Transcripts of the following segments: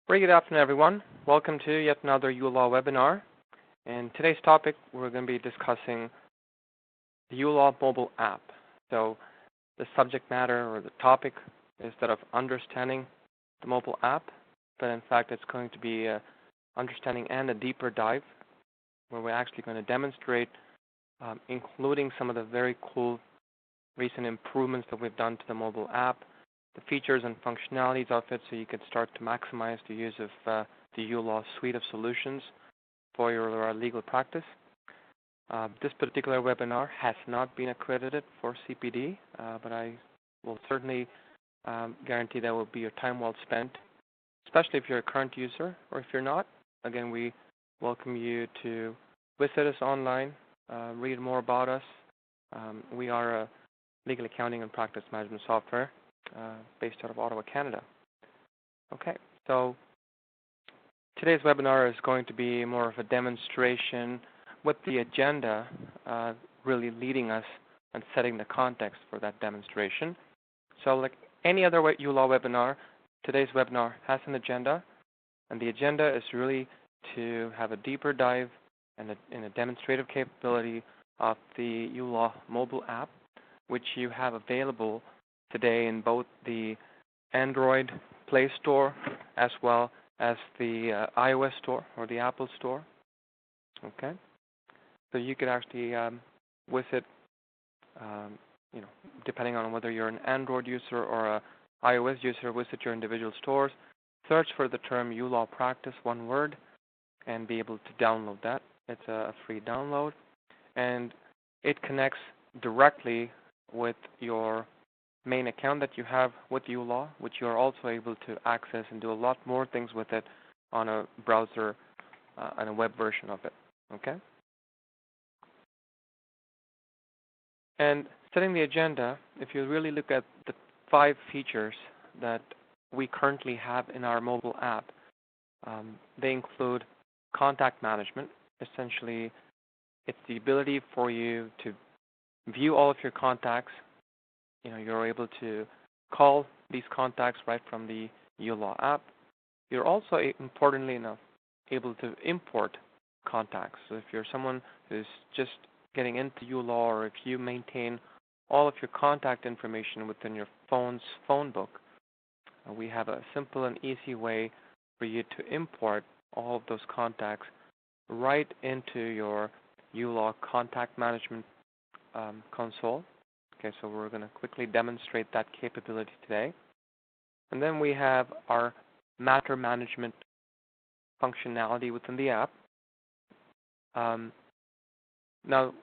Very good afternoon, everyone. Welcome to yet another uLaw webinar. And today's topic, we're going to be discussing the uLaw mobile app. So the subject matter or the topic is that of understanding the mobile app, but in fact it's going to be understanding and a deeper dive where we're actually going to demonstrate, including some of the very cool recent improvements that we've done to the mobile app, the features and functionalities of it, so you can start to maximize the use of the uLaw suite of solutions for your legal practice. This particular webinar has not been accredited for CPD, but I will certainly guarantee that will be your time well spent, especially if you're a current user, or if you're not. Again, we welcome you to visit us online, read more about us. We are a legal accounting and practice management software based out of Ottawa, Canada. Okay, so today's webinar is going to be more of a demonstration with the agenda really leading us and setting the context for that demonstration. So like any other uLaw webinar, today's webinar has an agenda, and the agenda is really to have a deeper dive and in a demonstrative capability of the uLaw mobile app, which you have available today in both the Android Play Store as well as the iOS Store or the Apple Store. Okay, so you could actually visit, depending on whether you're an Android user or a iOS user, visit your individual stores, search for the term uLawPractice, one word, and be able to download that. It's a free download, and it connects directly with your main account that you have with uLaw, which you are also able to access and do a lot more things with it on a browser and a web version of it. Okay? And setting the agenda, if you really look at the 5 features that we currently have in our mobile app, they include contact management. Essentially, it's the ability for you to view all of your contacts. You're able to call these contacts right from the uLaw app. You're also, importantly enough, able to import contacts. So if you're someone who's just getting into uLaw, or if you maintain all of your contact information within your phone's phone book, we have a simple and easy way for you to import all of those contacts right into your uLaw contact management console. Okay, so we're going to quickly demonstrate that capability today. And then we have our matter management functionality within the app. Now,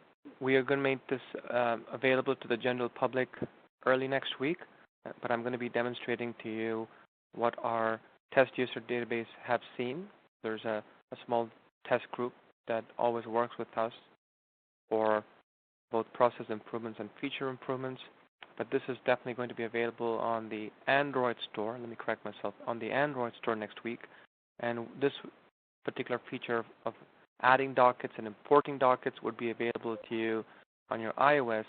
we are going to make this available to the general public early next week, but I'm going to be demonstrating to you what our test user database have seen. There's a small test group that always works with us for both process improvements and feature improvements, but this is definitely going to be available on the Android store. Let me correct myself, on the Android store next week. And this particular feature of adding dockets and importing dockets would be available to you on your iOS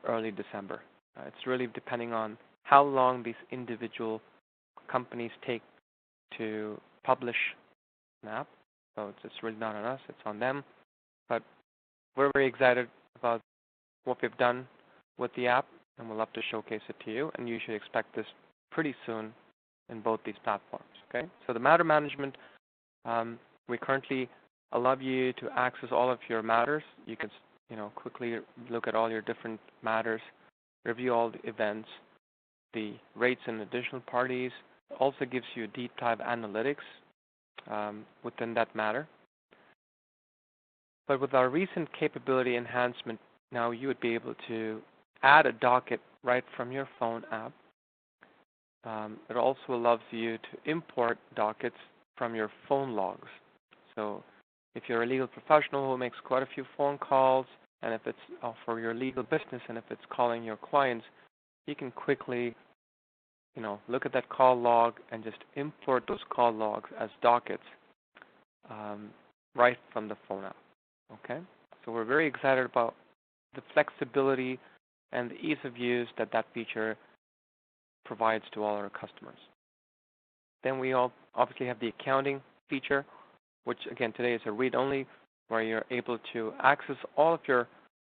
early December. It's really depending on how long these individual companies take to publish an app. So it's really not on us, it's on them. But we're very excited about what we've done with the app, and we'll love to showcase it to you, and you should expect this pretty soon in both these platforms. Okay, so the matter management, we currently allow you to access all of your matters. You can quickly look at all your different matters, review all the events, the rates and additional parties. It also gives you deep dive analytics within that matter. But with our recent capability enhancement, now you would be able to add a docket right from your phone app. It also allows you to import dockets from your phone logs. So if you're a legal professional who makes quite a few phone calls, and if it's for your legal business, and if it's calling your clients, you can quickly look at that call log and just import those call logs as dockets right from the phone app. Okay, so we're very excited about the flexibility and the ease of use that feature provides to all our customers. Then we all obviously have the accounting feature, which again today is a read-only, where you're able to access all of your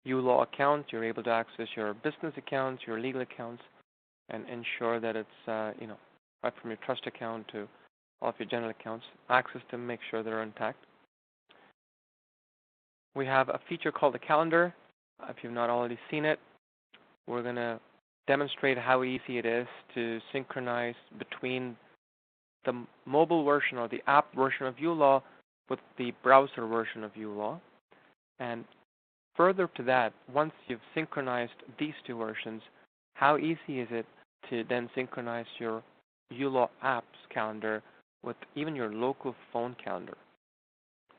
uLaw accounts. You're able to access your business accounts, your legal accounts, and ensure that it's right from your trust account to all of your general accounts, access to make sure they're intact. We have a feature called the calendar. If you've not already seen it, we're going to demonstrate how easy it is to synchronize between the mobile version or the app version of uLaw with the browser version of uLaw. And further to that, once you've synchronized these two versions, how easy is it to then synchronize your uLaw app's calendar with even your local phone calendar?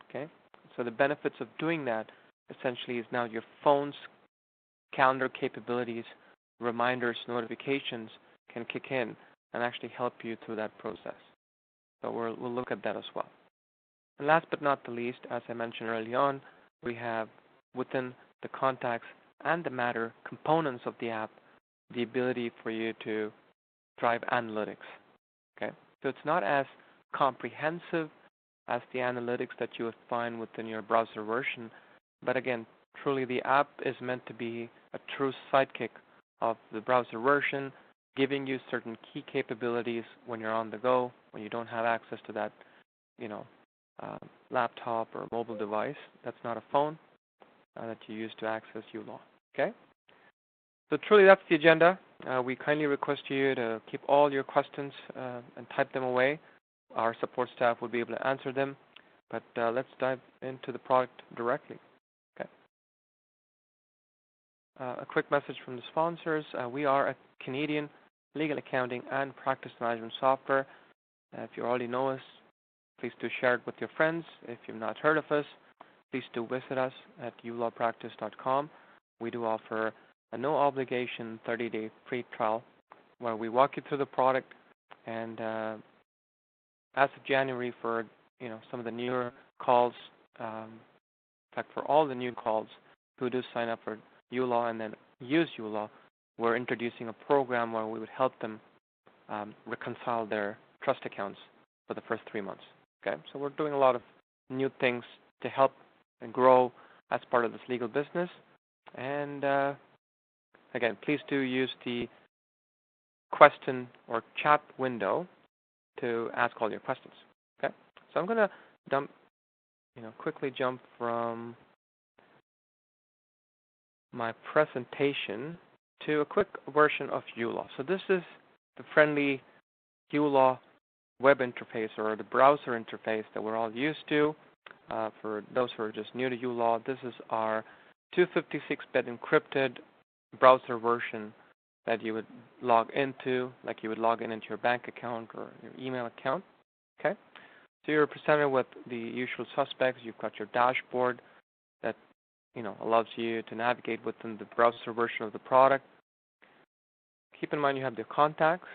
Okay, so the benefits of doing that essentially is now your phone's calendar capabilities, reminders, notifications can kick in and actually help you through that process. So we'll look at that as well. And last but not the least, as I mentioned early on, we have within the contacts and the matter components of the app the ability for you to drive analytics. Okay, so it's not as comprehensive as the analytics that you would find within your browser version, but again, truly the app is meant to be a true sidekick of the browser version, giving you certain key capabilities when you're on the go, when you don't have access to that, laptop or mobile device that's not a phone that you use to access uLaw. Okay? So truly that's the agenda. We kindly request you to keep all your questions and type them away. Our support staff will be able to answer them, but let's dive into the product directly. Okay. A quick message from the sponsors. We are a Canadian legal accounting and practice management software. If you already know us, please do share it with your friends. If you've not heard of us, please do visit us at uLawPractice.com. We do offer a no obligation 30-day free trial where we walk you through the product, and as of January for some of the newer calls, in fact for all the new calls who do sign up for uLaw and then use uLaw, we're introducing a program where we would help them reconcile their trust accounts for the first 3 months. Okay, so we're doing a lot of new things to help and grow as part of this legal business. And again, please do use the question or chat window to ask all your questions. Okay, so I'm going to quickly jump from my presentation to a quick version of uLaw. So this is the friendly uLaw web interface or the browser interface that we're all used to. For those who are just new to uLaw, this is our 256-bit encrypted browser version that you would log into, like you would log into your bank account or your email account. Okay, so you're presented with the usual suspects. You've got your dashboard that allows you to navigate within the browser version of the product. Keep in mind you have the contacts.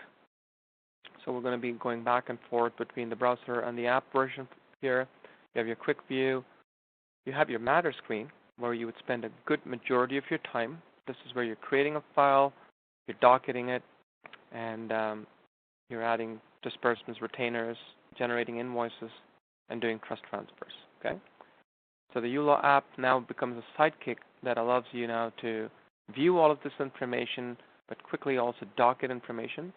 So we're going to be going back and forth between the browser and the app version here. You have your quick view. You have your matter screen where you would spend a good majority of your time. This is where you're creating a file, you're docketing it, and you're adding disbursements, retainers, generating invoices, and doing trust transfers. Okay. So the uLaw app now becomes a sidekick that allows you now to view all of this information, but quickly also docket information.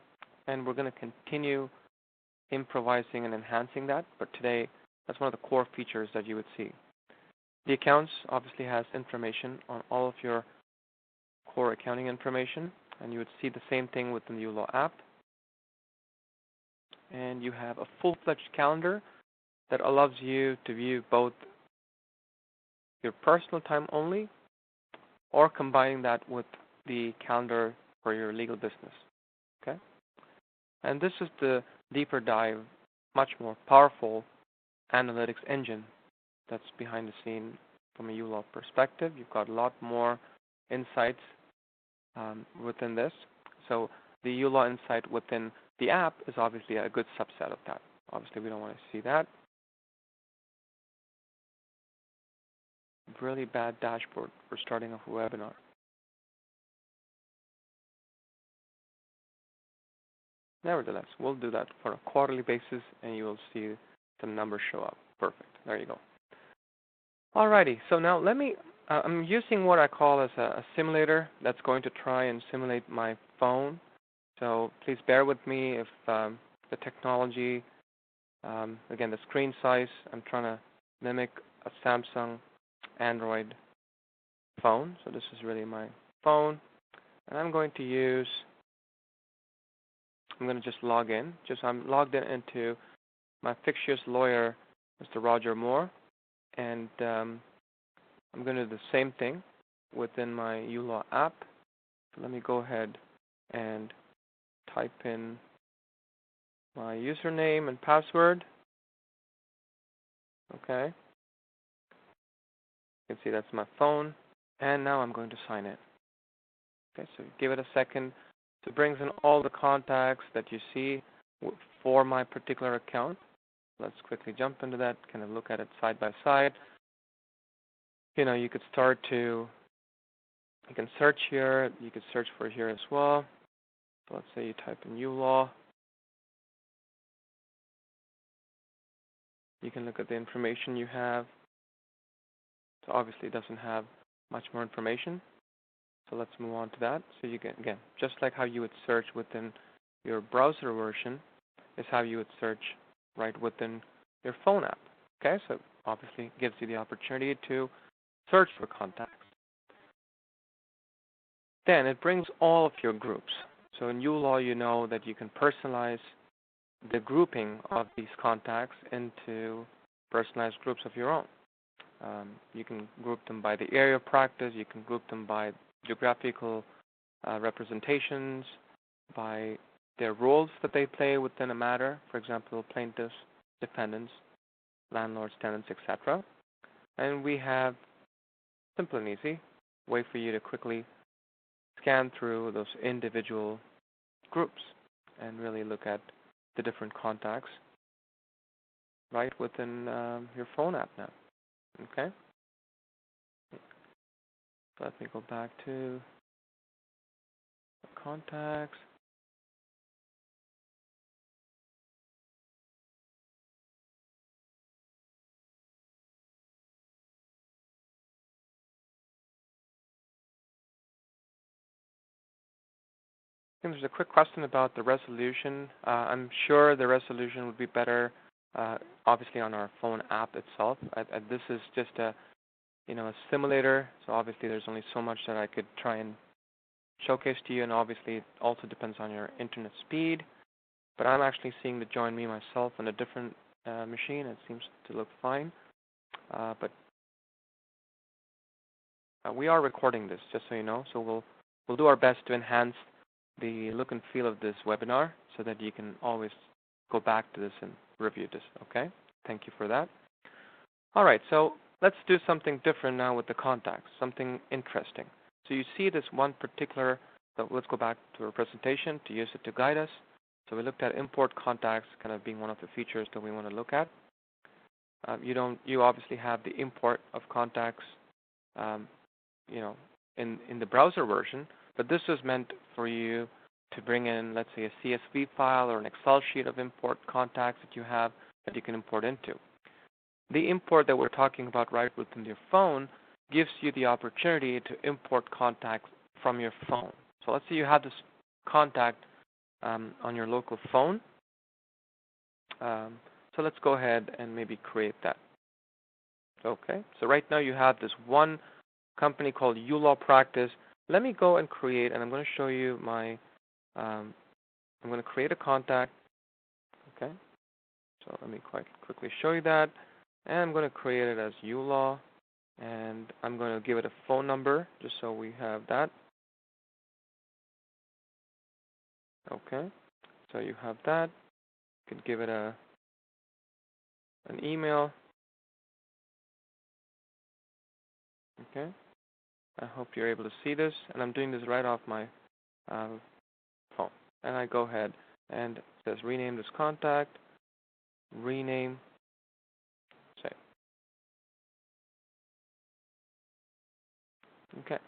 And we're going to continue improvising and enhancing that. But today, that's one of the core features that you would see. The accounts obviously has information on all of your core accounting information, and you would see the same thing within the uLaw app. And you have a full-fledged calendar that allows you to view both your personal time only or combining that with the calendar for your legal business. Okay? And this is the deeper dive, much more powerful analytics engine that's behind the scene from a uLaw perspective. You've got a lot more insights within this. So the uLaw insight within the app is obviously a good subset of that. Obviously, we don't want to see that. Really bad dashboard for starting off a webinar. Nevertheless, we'll do that for a quarterly basis, and you will see the numbers show up. Perfect. There you go. Alrighty. So now I'm using what I call as a simulator that's going to try and simulate my phone. So please bear with me if the technology, again, the screen size, I'm trying to mimic a Samsung Android phone. So this is really my phone. And I'm going to just log in. I'm logged in into my fictitious lawyer, Mr. Roger Moore. And I'm going to do the same thing within my uLaw app. So let me go ahead and type in my username and password. Okay. You can see that's my phone. And now I'm going to sign in. Okay, so give it a second. So it brings in all the contacts that you see for my particular account. Let's quickly jump into that, kind of look at it side by side. You can search here. You could search for here as well. So let's say you type in uLaw. You can look at the information you have. So obviously it doesn't have much more information. So let's move on to that. So you can, again, just like how you would search within your browser version, is how you would search right within your phone app. Okay, so obviously it gives you the opportunity to search for contacts. Then it brings all of your groups. So in uLaw, you know that you can personalize the grouping of these contacts into personalized groups of your own. You can group them by the area of practice. You can group them by geographical representations, by their roles that they play within a matter. For example, plaintiffs, defendants, landlords, tenants, etc. And we have simple and easy way for you to quickly scan through those individual groups and really look at the different contacts right within your phone app now. Okay? So let me go back to the contacts. There's a quick question about the resolution. I'm sure the resolution would be better, obviously, on our phone app itself. This is just a simulator, so obviously there's only so much that I could try and showcase to you, and obviously it also depends on your internet speed. But I'm actually seeing the Join Me myself on a different machine. It seems to look fine. But we are recording this, just so you know. So we'll do our best to enhance the look and feel of this webinar so that you can always go back to this and review this, okay? Thank you for that. All right, so let's do something different now with the contacts, something interesting. So you see this one particular, so let's go back to our presentation to use it to guide us. So we looked at import contacts kind of being one of the features that we want to look at. You obviously have the import of contacts, in the browser version, but this is meant for you to bring in, let's say, a CSV file or an Excel sheet of import contacts that you have that you can import into. The import that we're talking about right within your phone gives you the opportunity to import contacts from your phone. So let's say you have this contact on your local phone. So let's go ahead and maybe create that. Okay, so right now you have this one company called uLawPractice. Let me go and create, and I'm going to show you I'm going to create a contact. Okay, so let me quite quickly show you that. And I'm going to create it as uLaw, and I'm going to give it a phone number just so we have that. Okay, so you have that. You can give it an email. Okay, I hope you're able to see this, and I'm doing this right off my phone. And I go ahead and it says rename this contact, rename, save. Okay,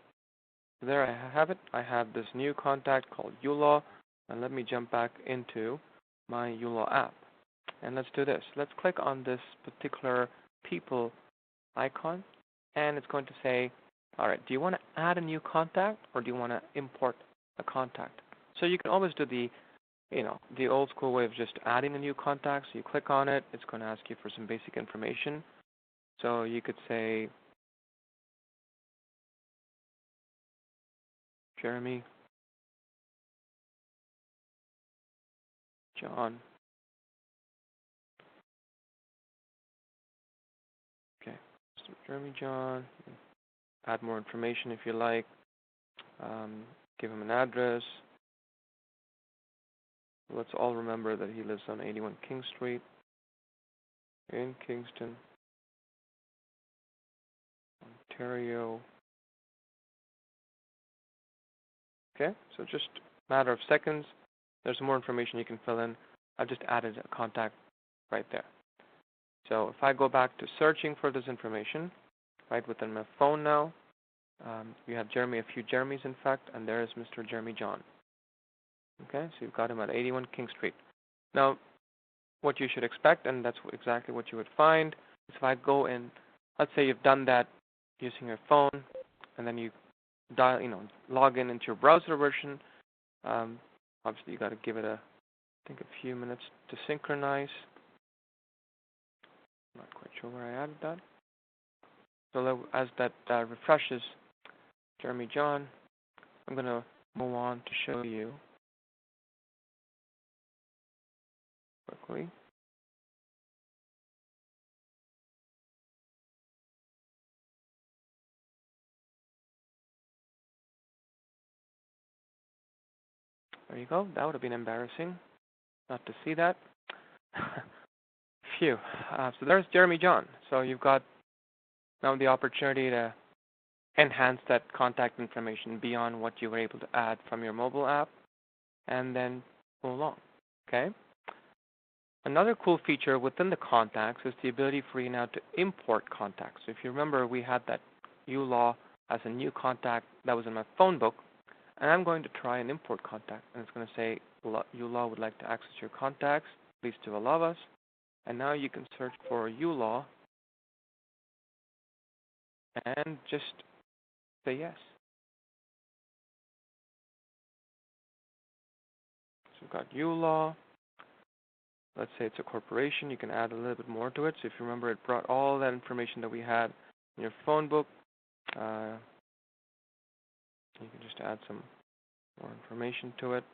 there I have it. I have this new contact called uLaw. And let me jump back into my uLaw app. And let's do this. Let's click on this particular people icon, and it's going to say, all right, do you want to add a new contact or do you want to import a contact? So you can always do the old school way of just adding a new contact. So you click on it, it's going to ask you for some basic information. So you could say, Jeremy, John. Okay, so Jeremy, John. Add more information if you like. Give him an address. Let's all remember that he lives on 81 King Street in Kingston, Ontario. Okay, so just a matter of seconds. There's more information you can fill in. I've just added a contact right there. So if I go back to searching for this information, right within my phone now, you have Jeremy, a few Jeremys in fact, and there is Mr. Jeremy John. Okay, so you've got him at 81 King Street. Now, what you should expect, and that's exactly what you would find, is if I go in, let's say you've done that using your phone, and then you log in into your browser version. Obviously, you got to give it a few minutes to synchronize. I'm not quite sure where I added that. So as that refreshes, Jeremy John, I'm going to move on to show you quickly. There you go. That would have been embarrassing not to see that. Phew. So there's Jeremy John. So you've got now the opportunity to enhance that contact information beyond what you were able to add from your mobile app, and then move along. Okay. Another cool feature within the contacts is the ability for you now to import contacts. So if you remember, we had that uLaw as a new contact that was in my phone book, and I'm going to try an import contact, and it's going to say uLaw would like to access your contacts. Please do allow us. And now you can search for uLaw and just say yes. So we've got uLaw. Let's say it's a corporation. You can add a little bit more to it. So if you remember, it brought all that information that we had in your phone book. You can just add some more information to it.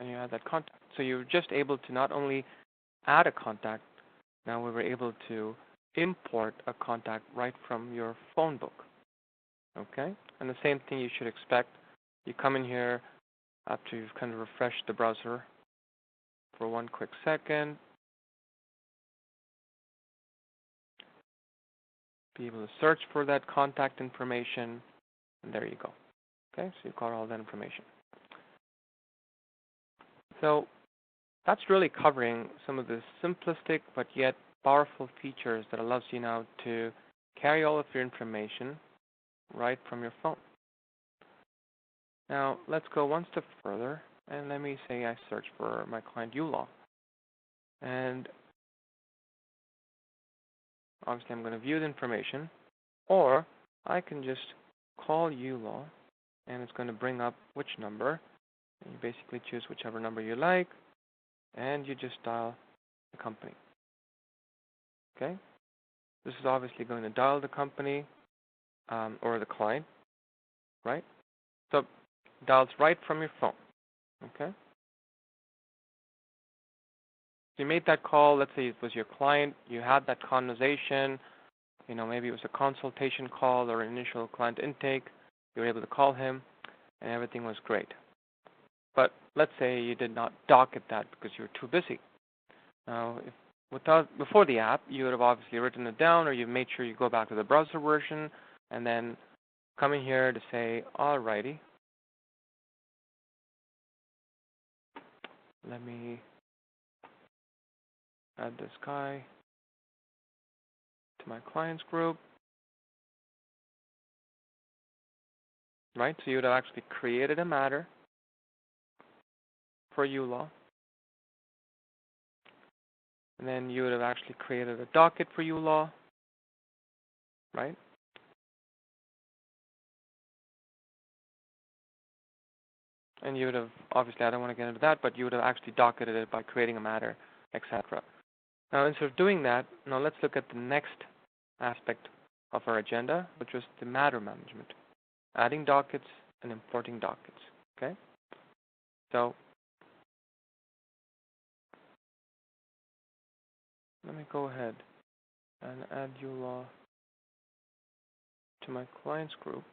And you add that contact. So you're just able to not only add a contact, now we were able to import a contact right from your phone book. Okay? And the same thing you should expect. You come in here after you've kind of refreshed the browser for one quick second. Be able to search for that contact information, and there you go. Okay, so you've got all that information. So that's really covering some of the simplistic but yet powerful features that allows you now to carry all of your information right from your phone. Now let's go one step further, and let me say I search for my client uLaw. And obviously I'm going to view the information, or I can just call uLaw, and it's going to bring up which number. And you basically choose whichever number you like, and you just dial the company. Okay? This is obviously going to dial the company or the client, right? So it dials right from your phone. Okay? So you made that call. Let's say it was your client. You had that conversation. Maybe it was a consultation call or initial client intake. You were able to call him, and everything was great. But let's say you did not docket that because you were too busy. Now, before the app, you would have obviously written it down, or you made sure you go back to the browser version, and then come in here to say, alrighty, let me add this guy to my clients group. right? So you would have actually created a matter for uLaw, and then you would have actually created a docket for uLaw, right? And you would have, obviously I don't want to get into that, but you would have actually docketed it by creating a matter, etc. Now instead of doing that, now let's look at the next aspect of our agenda, which was the matter management, adding dockets and importing dockets, okay? So let me go ahead and add uLaw to my clients group.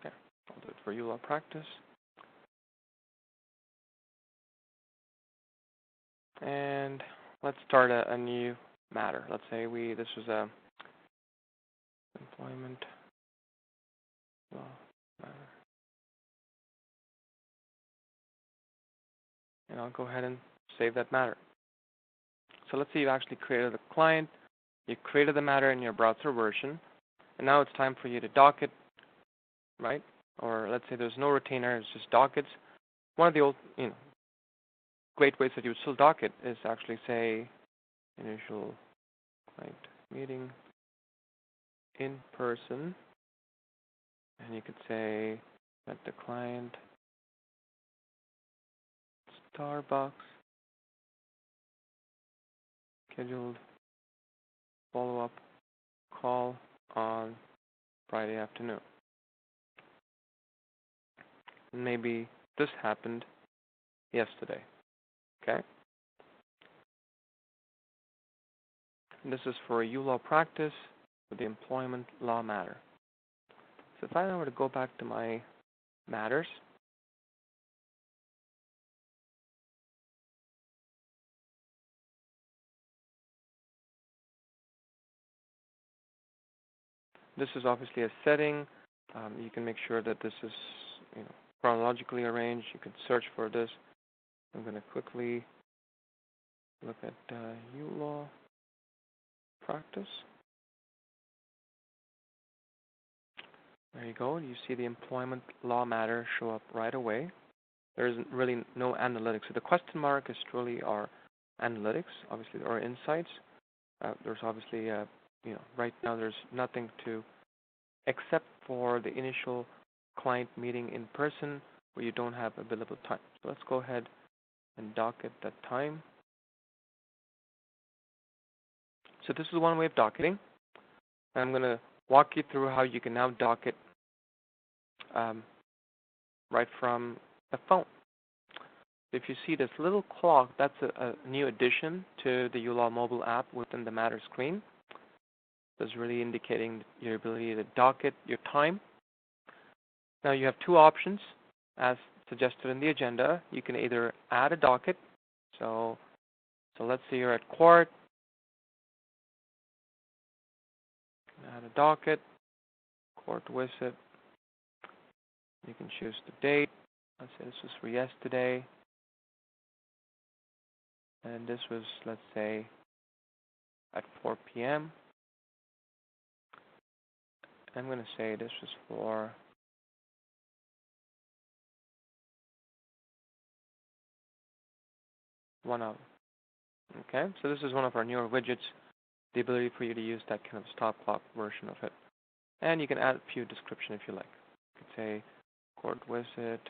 Okay, I'll do it for uLawPractice. And let's start a new matter. Let's say this was a employment law matter. And I'll go ahead and save that matter. So let's say you actually created a client, you created the matter in your browser version, and now it's time for you to docket, right? Or let's say there's no retainer, it's just dockets. One of the old, great ways that you would still docket is actually say initial client meeting in person, and you could say that the client Starbucks scheduled follow-up call on Friday afternoon. Maybe this happened yesterday, okay? And this is for a uLawPractice with the employment law matter. So if I were to go back to my matters, this is obviously a setting. You can make sure that this is chronologically arranged. You can search for this. I'm going to quickly look at uLawPractice. There you go. You see the employment law matter show up right away. There isn't really no analytics. So the question mark is truly our analytics, obviously, or insights. There's obviously, right now there's nothing to, except for the initial client meeting in person where you don't have available time. So let's go ahead and docket that time. So this is one way of docketing. I'm going to walk you through how you can now docket right from the phone. If you see this little clock, that's a new addition to the uLaw mobile app within the Matter screen. That's really indicating your ability to docket your time. Now you have two options as suggested in the agenda. You can either add a docket. So let's say you're at court. Add a docket, court visit. You can choose the date. Let's say this was for yesterday. And this was, let's say, at 4 p.m. I'm going to say this was for one hour. Okay, so this is one of our newer widgets, the ability for you to use that kind of stop clock version of it. And you can add a few description if you like. You could say court visit,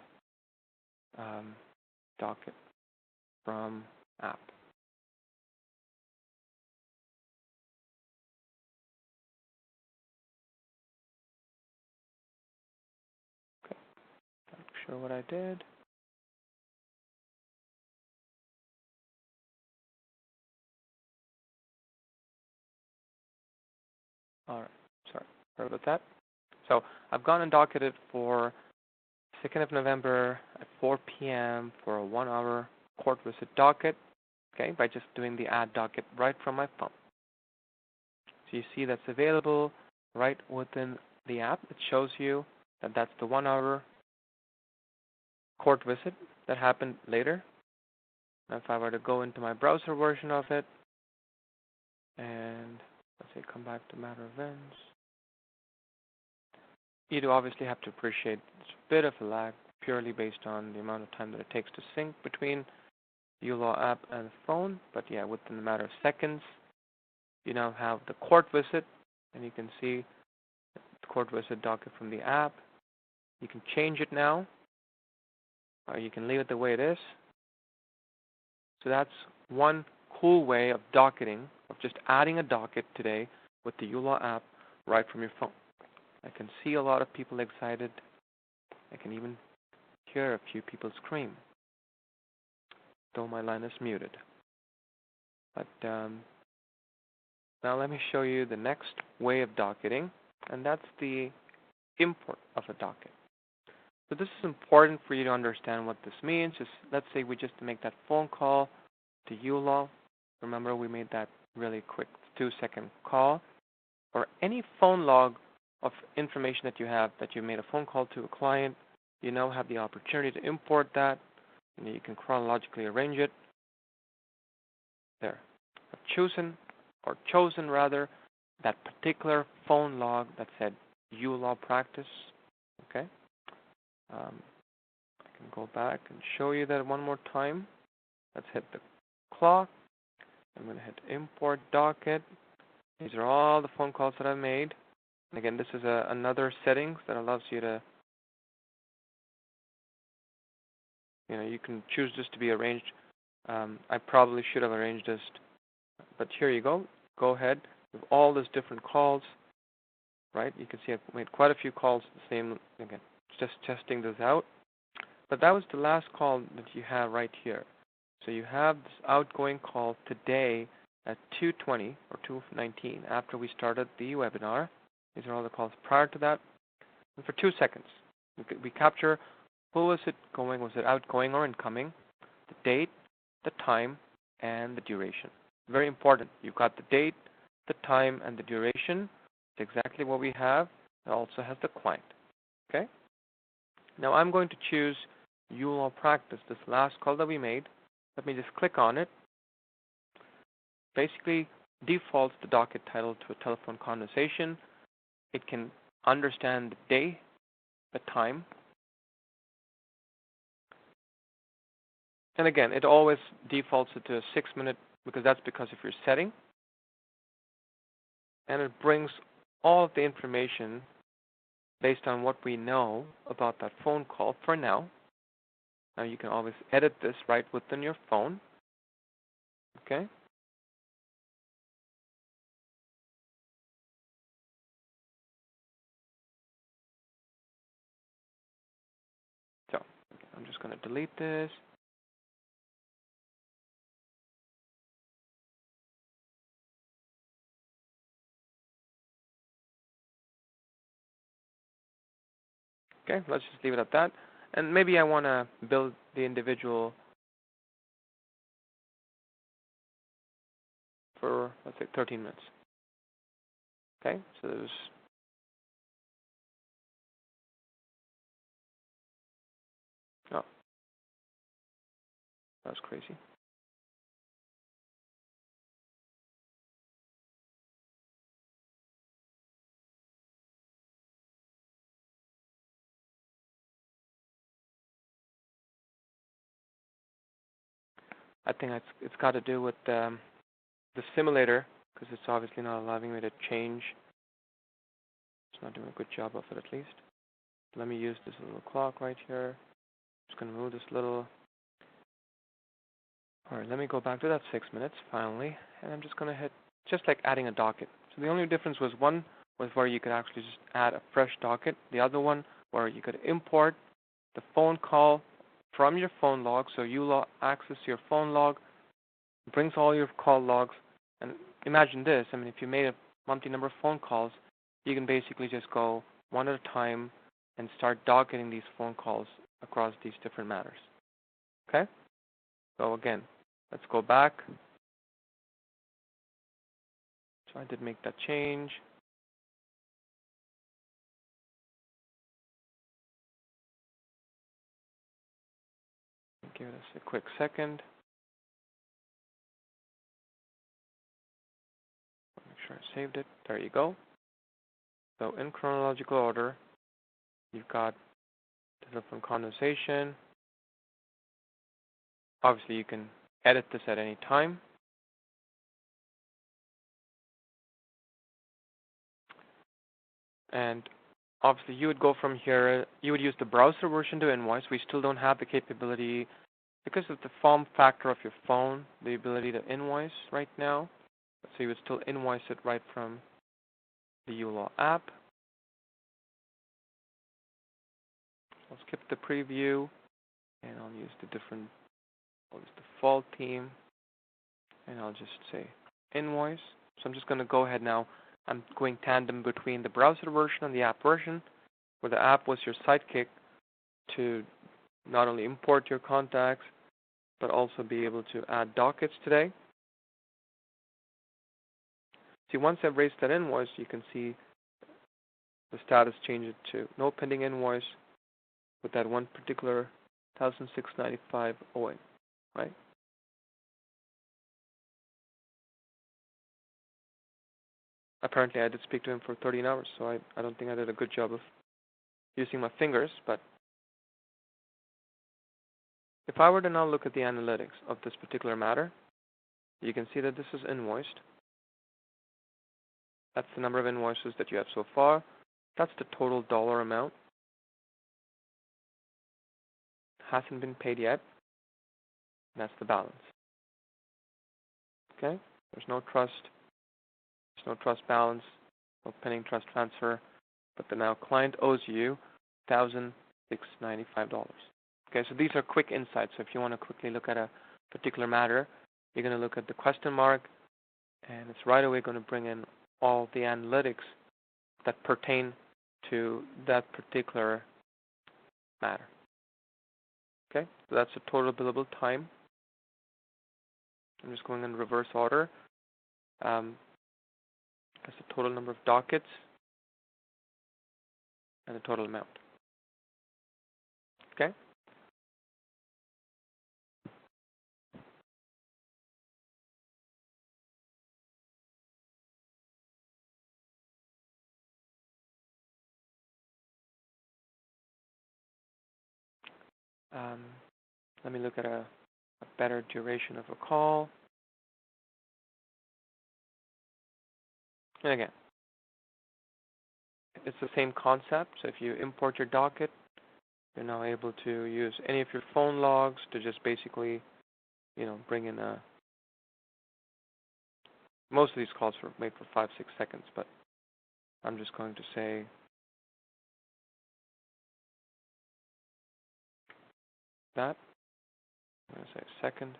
docket from app. Okay, not sure what I did. All right, sorry about that. So I've gone and docketed for 2nd of November at 4 p.m. for a 1-hour court visit docket, okay, by just doing the add docket right from my phone. So you see that's available right within the app. It shows you that that's the 1 hour court visit that happened later. Now if I were to go into my browser version of it, and let's say come back to matter events, you do obviously have to appreciate it's a bit of a lag purely based on the amount of time that it takes to sync between the uLaw app and the phone. But yeah, within a matter of seconds, you now have the court visit, and you can see the court visit docket from the app. You can change it now, or you can leave it the way it is. So that's one cool way of docketing, of just adding a docket today with the uLaw app right from your phone. I can see a lot of people excited. I can even hear a few people scream, though my line is muted. But now let me show you the next way of docketing, and that's the import of a docket. So this is important for you to understand what this means. Just let's say we just make that phone call to uLaw. Remember, we made that really quick 2-second call. Or any phone log of information that you have, that you made a phone call to a client, you now have the opportunity to import that, and you can chronologically arrange it. There. I've chosen that particular phone log that said uLawPractice. Okay. I can go back and show you that one more time. Let's hit the clock. I'm going to hit import docket. These are all the phone calls that I've made. And again, this is another settings that allows you to, you can choose this to be arranged. I probably should have arranged this, but here you go. Go ahead with all these different calls, right? You can see I've made quite a few calls the same, again, just testing this out. But that was the last call that you have right here. So you have this outgoing call today at 2:20 or 2:19 after we started the webinar. These are all the calls prior to that. And for 2 seconds, we capture who was it going, was it outgoing or incoming, the date, the time, and the duration. Very important. You've got the date, the time, and the duration. It's exactly what we have. It also has the client. Okay? Now I'm going to choose uLawPractice, this last call that we made. Let me just click on it. Basically defaults the docket title to a telephone conversation. It can understand the day, the time. And again, it always defaults it to a 6-minute because that's because of your setting. And it brings all of the information based on what we know about that phone call for now. Now you can always edit this right within your phone. Okay? So I'm just going to delete this. Okay, let's just leave it at that. And maybe I want to build the individual for, let's say, 13 minutes. Okay, so there's oh, that's crazy. I think it's got to do with the simulator, because it's obviously not allowing me to change. It's not doing a good job of it, at least. Let me use this little clock right here. Just going to move this little. All right, let me go back to that 6 minutes, finally. And I'm just going to hit, just like adding a docket. So the only difference was one was where you could actually just add a fresh docket. The other one where you could import the phone call from your phone log. So uLaw access your phone log, brings all your call logs. And imagine this. I mean, if you made a monthly number of phone calls, you can basically just go one at a time and start docketing these phone calls across these different matters. Okay? So again, let's go back. So I did make that change. Give us a quick second. Make sure I saved it. There you go. So in chronological order, you've got telephone conversation. Obviously, you can edit this at any time. And obviously, you would go from here. You would use the browser version to invoice. We still don't have the capability because of the form factor of your phone, the ability to invoice right now. So you would still invoice it right from the uLaw app. I'll skip the preview, and I'll use I'll use the default theme, and I'll just say invoice. So I'm just going to go ahead now. I'm going tandem between the browser version and the app version, where the app was your sidekick to not only import your contacts, but also be able to add dockets today. See, once I've raised that invoice, you can see the status change it to no pending invoice with that one particular $1,695 owing, right? Apparently, I did speak to him for 13 hours, so I don't think I did a good job of using my fingers, but if I were to now look at the analytics of this particular matter, you can see that this is invoiced. That's the number of invoices that you have so far. That's the total dollar amount. Hasn't been paid yet. That's the balance. Okay? There's no trust. There's no trust balance, no pending trust transfer, but the now client owes you $1,695. Okay, so these are quick insights. So if you want to quickly look at a particular matter, you're going to look at the question mark, and it's right away going to bring in all the analytics that pertain to that particular matter. Okay, so that's the total billable time. I'm just going in reverse order. That's the total number of dockets and the total amount. Okay? Let me look at a better duration of a call. And again, it's the same concept. So if you import your docket, you're now able to use any of your phone logs to just basically, bring in most of these calls were made for 5-6 seconds, but I'm just going to say that. I'm going to say second.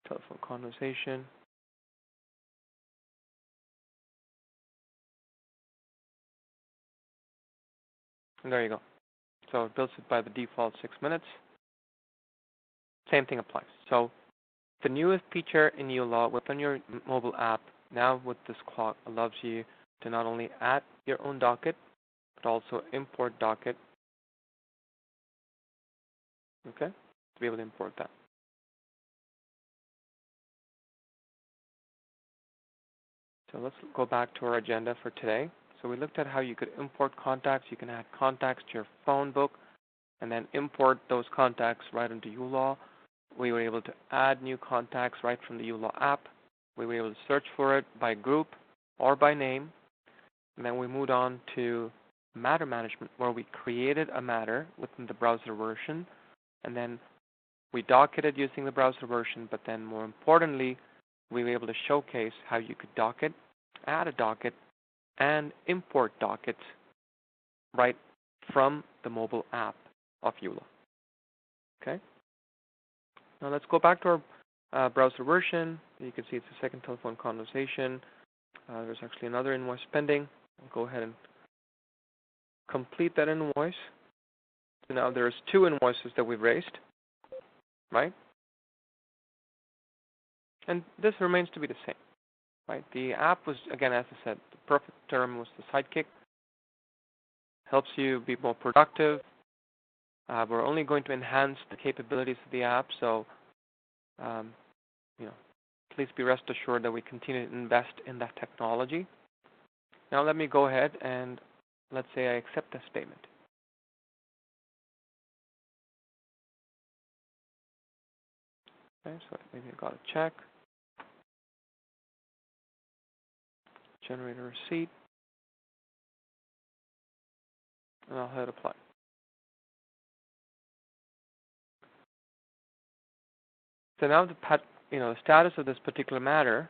Telephone conversation. And there you go. So it builds it by the default 6 minutes. Same thing applies. So the newest feature in uLaw within your mobile app, now with this clock, allows you to not only add your own docket, but also import docket. Okay? To be able to import that. So let's go back to our agenda for today. So we looked at how you could import contacts. You can add contacts to your phone book and then import those contacts right into uLaw. We were able to add new contacts right from the uLaw app. We were able to search for it by group or by name. And then we moved on to matter management, where we created a matter within the browser version. And then we docketed using the browser version, but then more importantly, we were able to showcase how you could docket, add a docket, and import dockets right from the mobile app of uLaw. Okay? Now let's go back to our browser version. You can see it's the second telephone conversation. There's actually another invoice pending. I'll go ahead and complete that invoice. So now there's 2 invoices that we've raised, right? And this remains to be the same. right? The app was, again, as I said, the perfect term was the sidekick. Helps you be more productive. We're only going to enhance the capabilities of the app, so you know, please be rest assured that we continue to invest in that technology. Now let me go ahead and let's say I accept this statement. Okay, so maybe I got a check, generate a receipt, and I'll hit apply. So now the status of this particular matter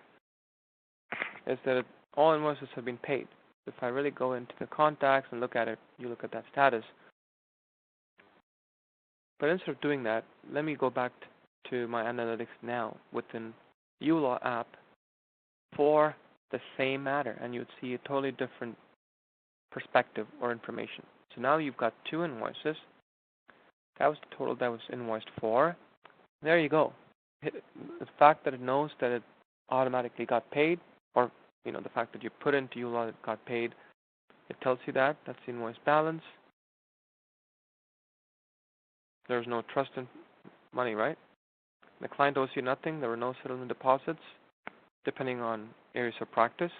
is that all invoices have been paid. If I really go into the contacts and look at it, you look at that status. But instead of doing that, let me go back to my analytics now within uLaw app for the same matter, and you'd see a totally different perspective or information. So now you've got two invoices. That was the total that was invoiced for. There you go. The fact that it knows that it automatically got paid, or the fact that you put into uLaw that it got paid, it tells you that. That's the invoice balance. There's no trust in money, right? The client owes you nothing. There were no settlement deposits, depending on areas of practice.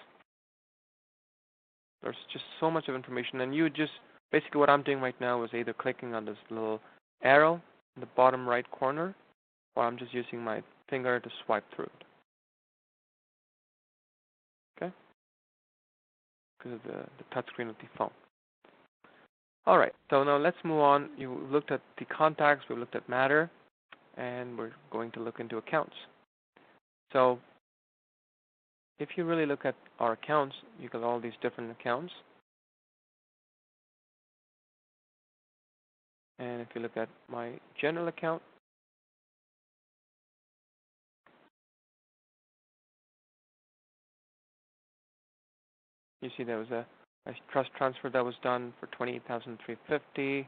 There's just so much of information, and you just basically what I'm doing right now is either clicking on this little arrow in the bottom right corner, or I'm just using my finger to swipe through it. Okay? Because of the touchscreen of the phone. All right, so now let's move on. You looked at the contacts, we looked at matter, and we're going to look into accounts. So if you really look at our accounts, you got all these different accounts. And if you look at my general account, you see there was a trust transfer that was done for $28,350.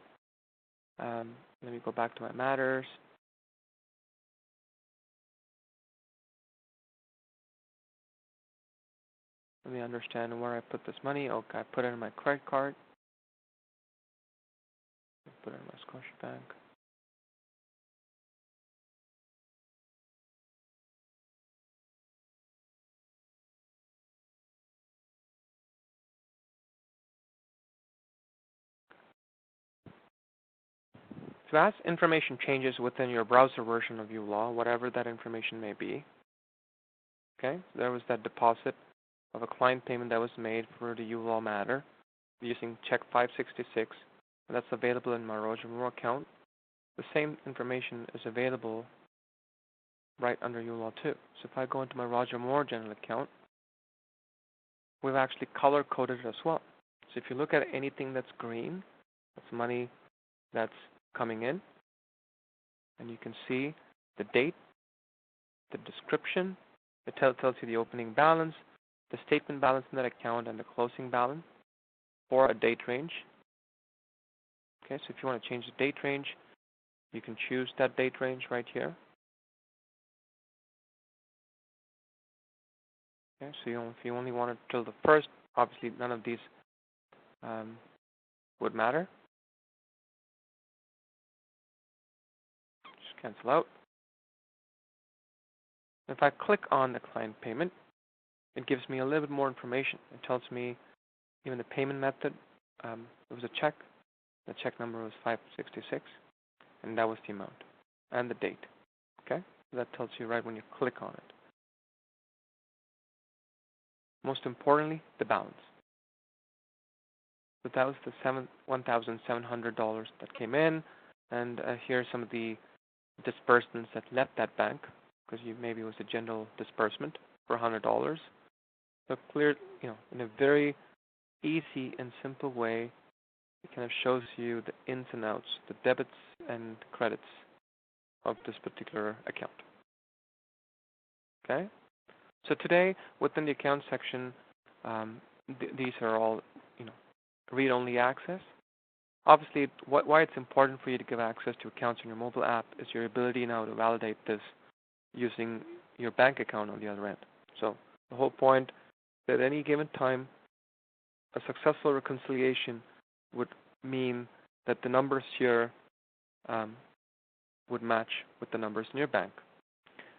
Let me go back to my matters. Let me understand where I put this money. Okay, I put it in my credit card. Put it in my Scotiabank. So as information changes within your browser version of uLaw, whatever that information may be, okay, so there was that deposit of a client payment that was made for the uLaw matter using check 566, and that's available in my Roger Moore account. The same information is available right under uLaw too. So if I go into my Roger Moore general account, we've actually color-coded it as well. So if you look at anything that's green, that's money that's coming in, and you can see the date, the description, it tells you the opening balance, the statement balance in that account, and the closing balance for a date range. Okay, so if you want to change the date range, you can choose that date range right here. Okay, so if you only want it till the first, obviously none of these would matter. Just cancel out. If I click on the client payment, it gives me a little bit more information. It tells me even the payment method. It was a check. The check number was 566, and that was the amount and the date. Okay, so that tells you right when you click on it. Most importantly, the balance. So that was the $1,700 that came in, and here's some of the disbursements that left that bank, because maybe it was a general disbursement for $100. So clear, in a very easy and simple way, it kind of shows you the ins and outs, the debits and credits of this particular account. Okay? So today, within the account section, these are all, read-only access. Obviously, why it's important for you to give access to accounts in your mobile app is your ability now to validate this using your bank account on the other end. So The whole point that at any given time, a successful reconciliation would mean that the numbers here would match with the numbers in your bank.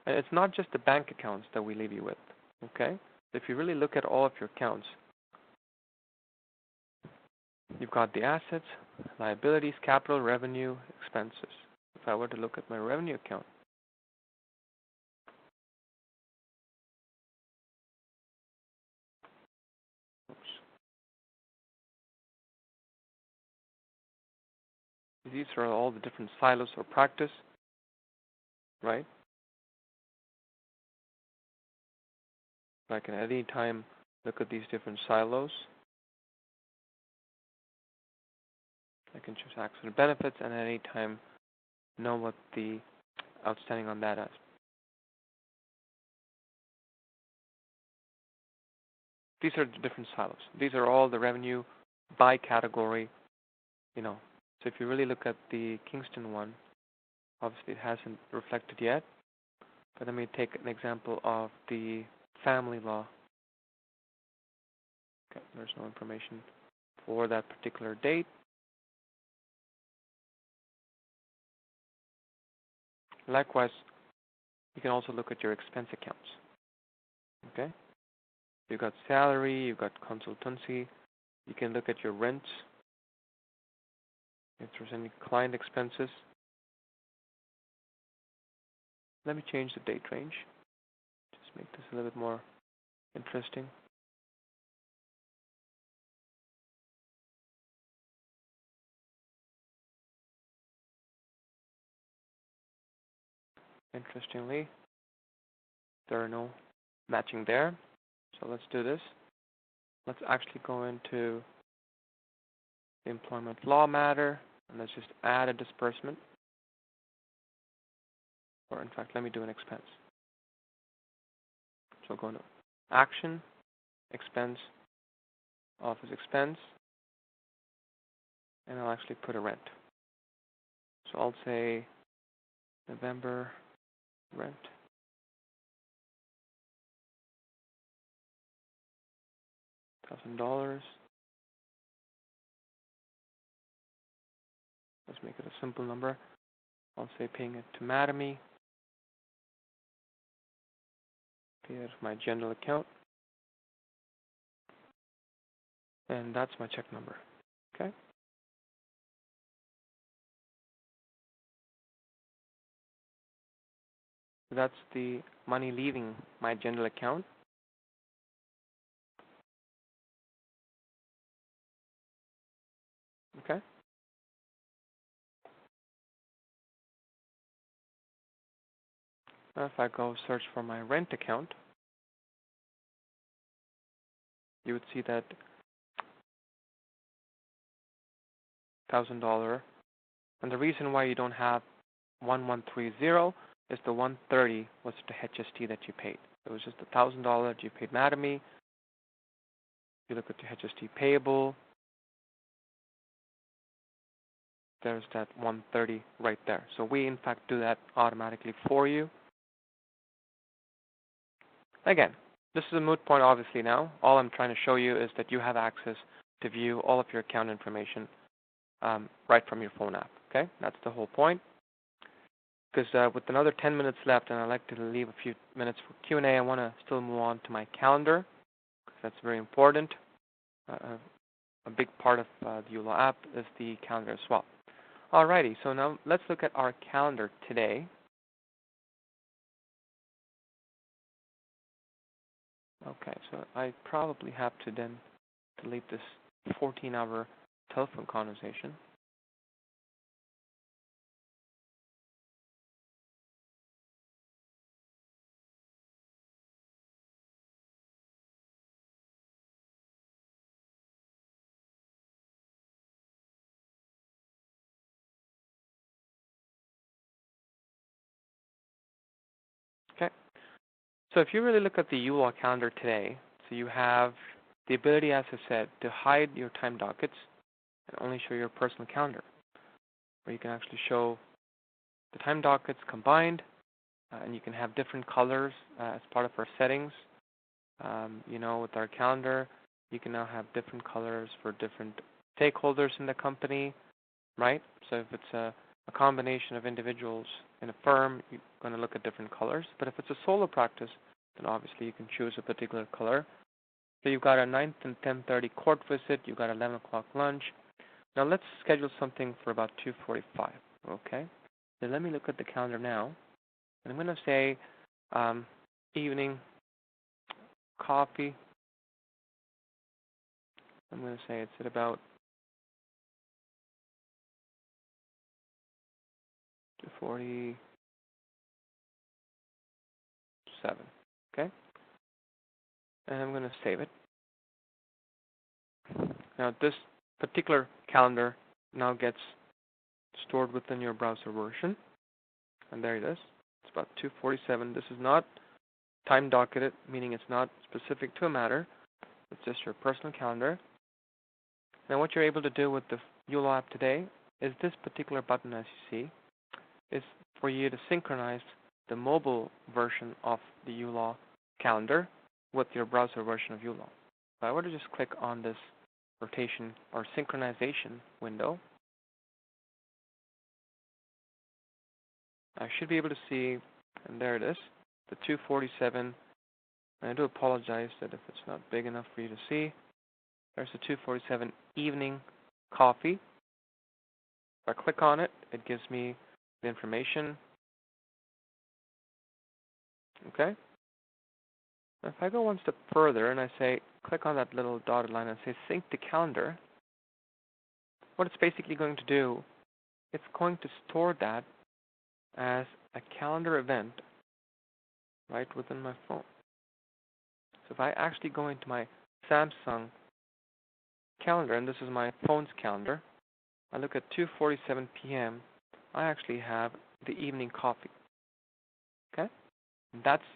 And it's not just the bank accounts that we leave you with, okay? If you really look at all of your accounts, you've got the assets, liabilities, capital, revenue, expenses. If I were to look at my revenue account, these are all the different silos of practice, right? I can at any time look at these different silos. I can choose accident benefits and at any time know what the outstanding on that is. These are the different silos. These are all the revenue by category, So if you really look at the Kingston one, obviously it hasn't reflected yet. But let me take an example of the family law. Okay, there's no information for that particular date. Likewise, you can also look at your expense accounts. Okay? You've got salary, you've got consultancy. You can look at your rents, if there's any client expenses. Let me change the date range. Just make this a little bit more interesting. Interestingly, there are no matching there. So let's do this. Let's actually go into the employment law matter, and let's just add a disbursement. Or in fact, let me do an expense. So go into action, expense, office expense, and I'll actually put a rent. So I'll say November rent. $1,000. Let's make it a simple number. I'll say paying it to Madame. Pay it my general account. And that's my check number. Okay? That's the money leaving my general account. Okay? Now if I go search for my rent account, you would see that $1,000. And the reason why you don't have 1130 is the 130 was the HST that you paid. It was just $1,000 that you paid Madame. If you look at the HST payable, there's that 130 right there. So we in fact do that automatically for you. Again, this is a moot point obviously now. All I'm trying to show you is that you have access to view all of your account information right from your phone app. Okay, that's the whole point. Because with another 10 minutes left, and I'd like to leave a few minutes for Q&A, I want to still move on to my calendar, because that's very important. A big part of the uLaw app is the calendar as well. Alrighty, so now let's look at our calendar today. Okay, so I probably have to then delete this 14-hour telephone conversation. Okay, so if you really look at the uLaw calendar today, so you have the ability, as I said, to hide your time dockets and only show your personal calendar, where you can actually show the time dockets combined, and you can have different colors as part of our settings. With our calendar, you can now have different colors for different stakeholders in the company, right? So if it's a combination of individuals in a firm, you're going to look at different colors. But if it's a solo practice, then obviously you can choose a particular color. So you've got a 9th and 10:30 court visit. You've got 11 o'clock lunch. Now let's schedule something for about 2:45. Okay. So let me look at the calendar now, and I'm going to say evening coffee. I'm going to say it's at about 2:47. Okay. And I'm going to save it. Now this particular calendar now gets stored within your browser version, and there it is. It's about 2:47. This is not time docketed, meaning it's not specific to a matter. It's just your personal calendar. Now what you're able to do with the uLaw app today is this particular button, as you see, is for you to synchronize the mobile version of the uLaw calendar with your browser version of uLaw. If I were to just click on this rotation or synchronization window, I should be able to see, and there it is, the 2:47. And I do apologize that if it's not big enough for you to see. There's the 2:47 evening coffee. If I click on it, it gives me the information. Okay. Now if I go one step further and I say, click on that little dotted line and say sync to calendar, what it's basically going to do, it's going to store that as a calendar event right within my phone. So if I actually go into my Samsung calendar, and this is my phone's calendar, I look at 2:47 p.m., I actually have the evening coffee. Okay? And that's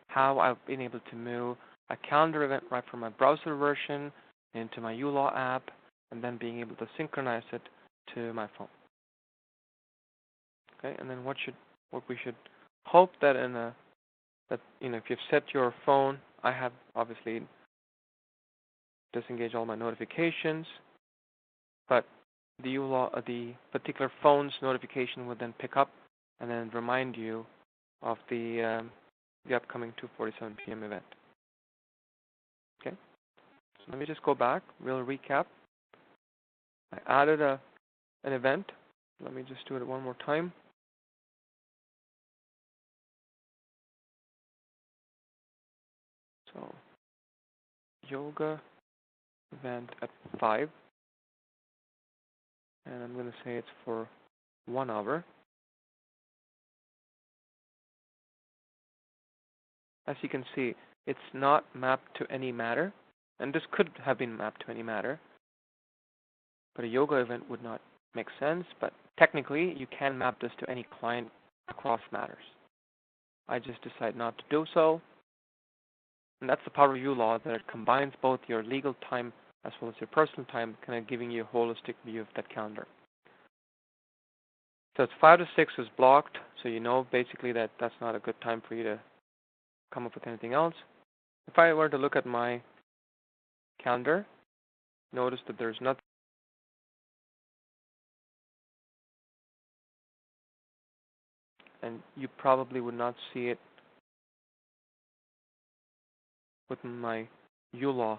how I've been able to move a calendar event right from my browser version into my uLaw app, and then being able to synchronize it to my phone. Okay? And then what we should hope that if you've set your phone, I have obviously disengaged all my notifications, but the particular phone's notification would then pick up and then remind you of the upcoming 2:47 p.m. event. Okay, so let me just go back. We'll recap. I added an event. Let me just do it one more time. So yoga event at 5, and I'm going to say it's for 1 hour. As you can see, it's not mapped to any matter, and this could have been mapped to any matter, but a yoga event would not make sense, but technically you can map this to any client across matters. I just decided not to do so, and that's the power of uLaw, that it combines both your legal time as well as your personal time, kind of giving you a holistic view of that calendar. So it's 5 to 6 is blocked, so you know basically that that's not a good time for you to come up with anything else. If I were to look at my calendar, notice that there's nothing, and you probably would not see it within my uLaw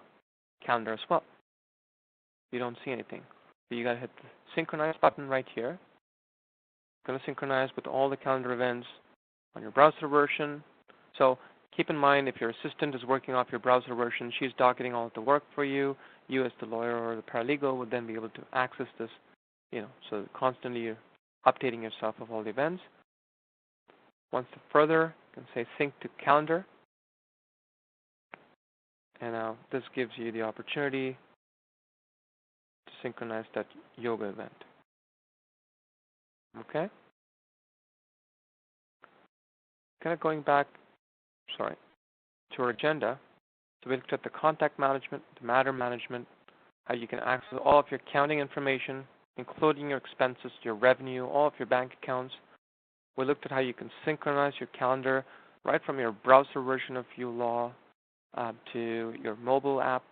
calendar as well. You don't see anything. So you got to hit the synchronize button right here. It's going to synchronize with all the calendar events on your browser version. So keep in mind, if your assistant is working off your browser version, she's docketing all of the work for you. You as the lawyer or the paralegal would then be able to access this, so constantly you're updating yourself of all the events. One step further, you can say sync to calendar. And now this gives you the opportunity to synchronize that yoga event. Okay? Kind of going back, to our agenda. So we looked at the contact management, the matter management, how you can access all of your accounting information, including your expenses, your revenue, all of your bank accounts. We looked at how you can synchronize your calendar right from your browser version of uLaw to your mobile app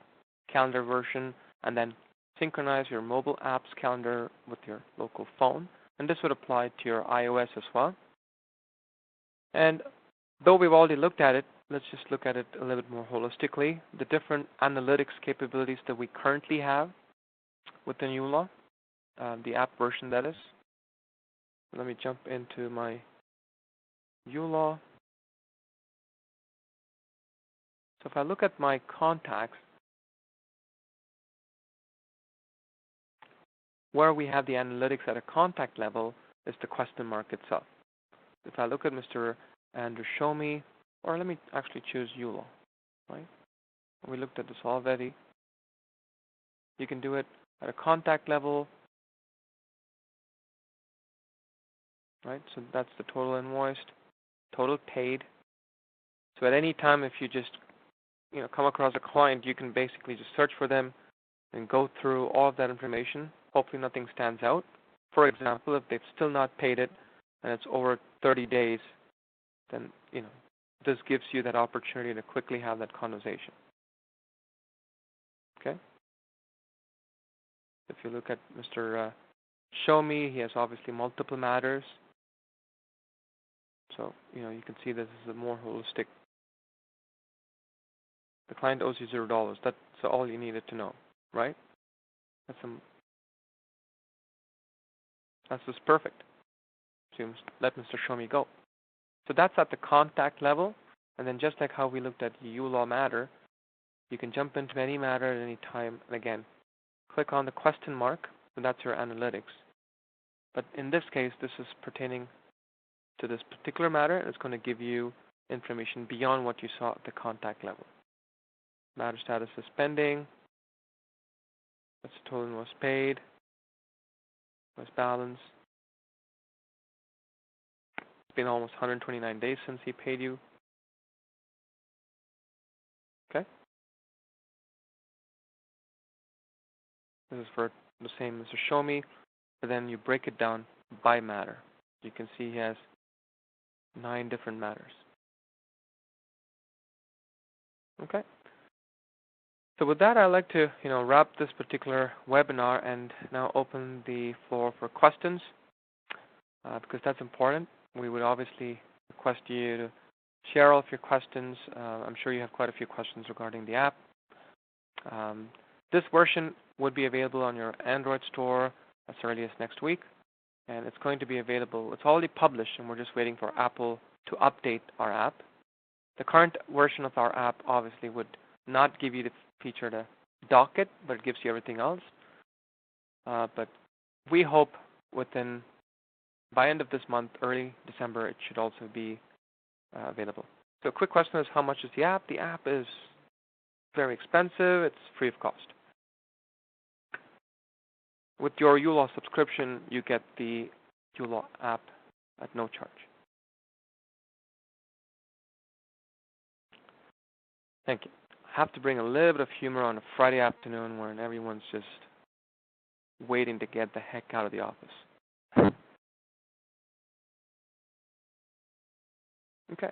calendar version, and then synchronize your mobile app's calendar with your local phone. And this would apply to your iOS as well. And though we've already looked at it, let's just look at it a little bit more holistically. The different analytics capabilities that we currently have within uLaw, the app version that is. Let me jump into my uLaw. So if I look at my contacts, where we have the analytics at a contact level is the question mark itself. If I look at Mr. Andrew Show Me, or let me actually choose uLaw, right? We looked at this already. You can do it at a contact level, right? So that's the total invoiced, total paid. So at any time, if you just come across a client, you can basically just search for them and go through all of that information. Hopefully nothing stands out. For example, if they've still not paid it and it's over 30 days, then this gives you that opportunity to quickly have that conversation. Okay? If you look at Mr. Show Me, he has obviously multiple matters. So, you can see this is a more holistic. The client owes you $0. That's all you needed to know, right? That's just perfect. So you let Mr. Show Me go. So that's at the contact level. And then just like how we looked at uLaw matter, you can jump into any matter at any time. And again, click on the question mark, and that's your analytics. But in this case, this is pertaining to this particular matter, and it's going to give you information beyond what you saw at the contact level. Matter status is pending. That's the total was paid. Was balance. It's been almost 129 days since he paid you. Okay? This is for the same Mr. Show Me, but then you break it down by matter. You can see he has 9 different matters. Okay? So with that, I'd like to wrap this particular webinar and now open the floor for questions because that's important. We would obviously request you to share all of your questions. I'm sure you have quite a few questions regarding the app. This version would be available on your Android store as early as next week, and it's going to be available. It's already published, and we're just waiting for Apple to update our app. The current version of our app obviously would not give you the feature to dock it, but it gives you everything else. But we hope by end of this month, early December, it should also be available. So a quick question is, how much is the app? The app is very expensive. It's free of cost. With your uLaw subscription, you get the uLaw app at no charge. Thank you. I have to bring a little bit of humor on a Friday afternoon when everyone's just waiting to get the heck out of the office. Okay.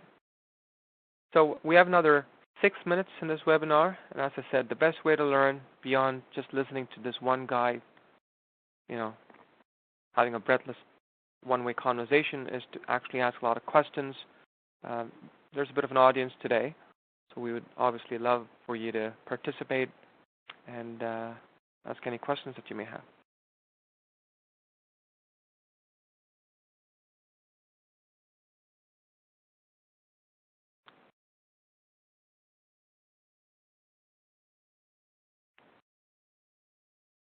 So we have another 6 minutes in this webinar, and as I said, the best way to learn beyond just listening to this one guy, having a breathless one-way conversation is to actually ask a lot of questions. There's a bit of an audience today, so we would obviously love for you to participate and ask any questions that you may have.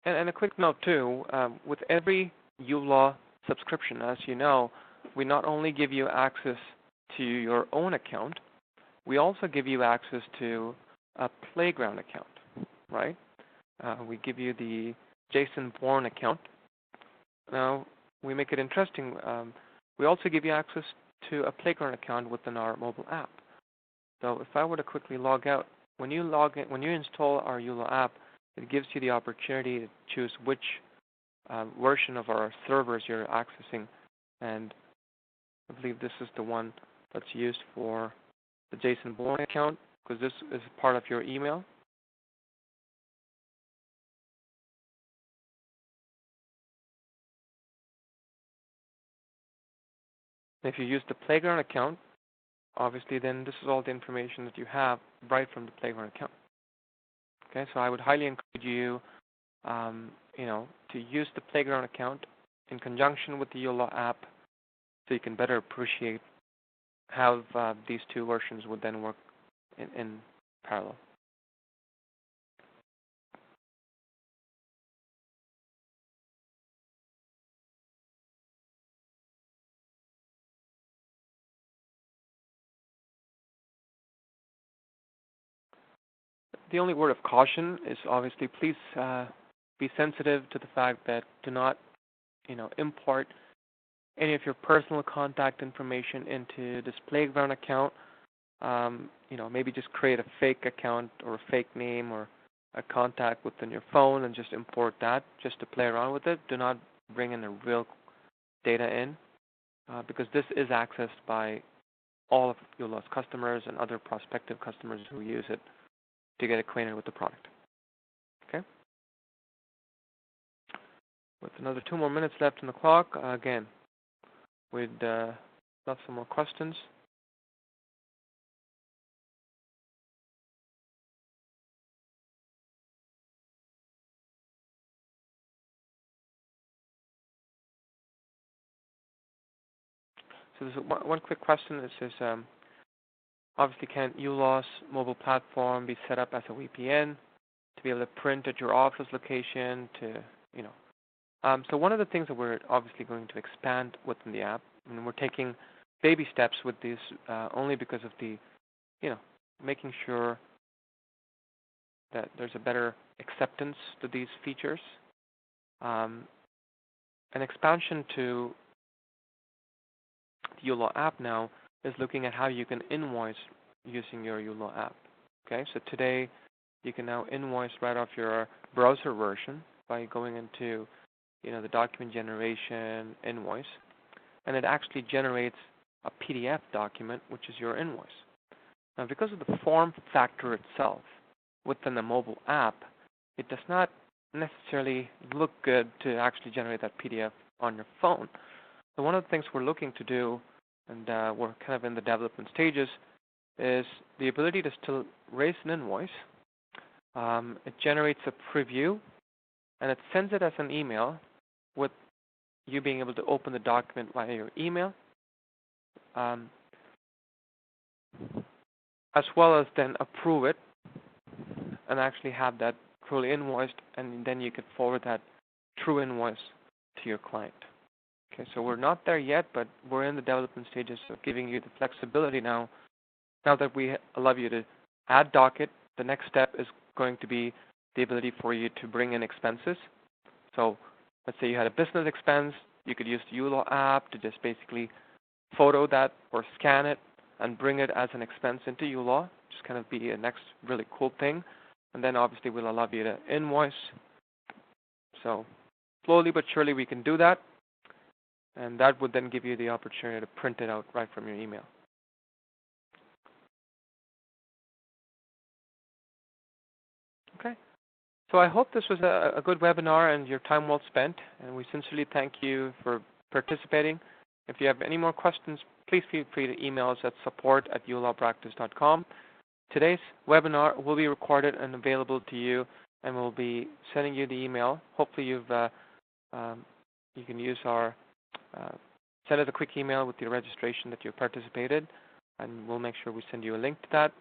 And a quick note too, with every uLaw subscription, as you know, we not only give you access to your own account, we also give you access to a playground account, right? We give you the Jason Bourne account. Now, we make it interesting. We also give you access to a playground account within our mobile app. So if I were to quickly log out, when you install our uLaw app, it gives you the opportunity to choose which version of our servers you're accessing. And I believe this is the one that's used for the Jason Bourne account. because this is part of your email. If you use the Playground account, obviously then this is all the information that you have right from the Playground account. Okay, so I would highly encourage you, to use the Playground account in conjunction with the uLaw app, so you can better appreciate how these two versions would then work in parallel. The only word of caution is obviously please be sensitive to the fact that do not, import any of your personal contact information into this Playground account. Maybe just create a fake account or a fake name or a contact within your phone and just import that just to play around with it. Do not bring in the real data in because this is accessed by all of uLaw's customers and other prospective customers who use it to get acquainted with the product. Okay? With another 2 more minutes left on the clock, again, we'd love some more questions. So there's one quick question. It says, obviously, can uLaw's mobile platform be set up as a VPN to be able to print at your office location so one of the things that we're obviously going to expand within the app, and we're taking baby steps with this only because of the, making sure that there's a better acceptance to these features. An expansion to the uLaw app now is looking at how you can invoice using your uLaw app. Okay, so today you can now invoice right off your browser version by going into the document generation invoice, and it actually generates a PDF document, which is your invoice. Now, because of the form factor itself within the mobile app, it does not necessarily look good to actually generate that PDF on your phone. So one of the things we're looking to do, and we're kind of in the development stages, is the ability to still raise an invoice. It generates a preview, and it sends it as an email with you being able to open the document via your email, as well as then approve it and actually have that truly invoiced, and then you could forward that true invoice to your client. Okay, so we're not there yet, but we're in the development stages of giving you the flexibility now. Now that we allow you to add docket, the next step is going to be the ability for you to bring in expenses. So let's say you had a business expense, you could use the uLaw app to just basically photo that or scan it and bring it as an expense into uLaw. Just kind of be a next really cool thing. And then obviously we'll allow you to invoice. So slowly but surely we can do that. And that would then give you the opportunity to print it out right from your email. Okay. So I hope this was a good webinar and your time well spent. And we sincerely thank you for participating. If you have any more questions, please feel free to email us at support@uLawPractice.com. Today's webinar will be recorded and available to you, and we'll be sending you the email. Hopefully you can use our send us a quick email with your registration that you participated, and we'll make sure we send you a link to that.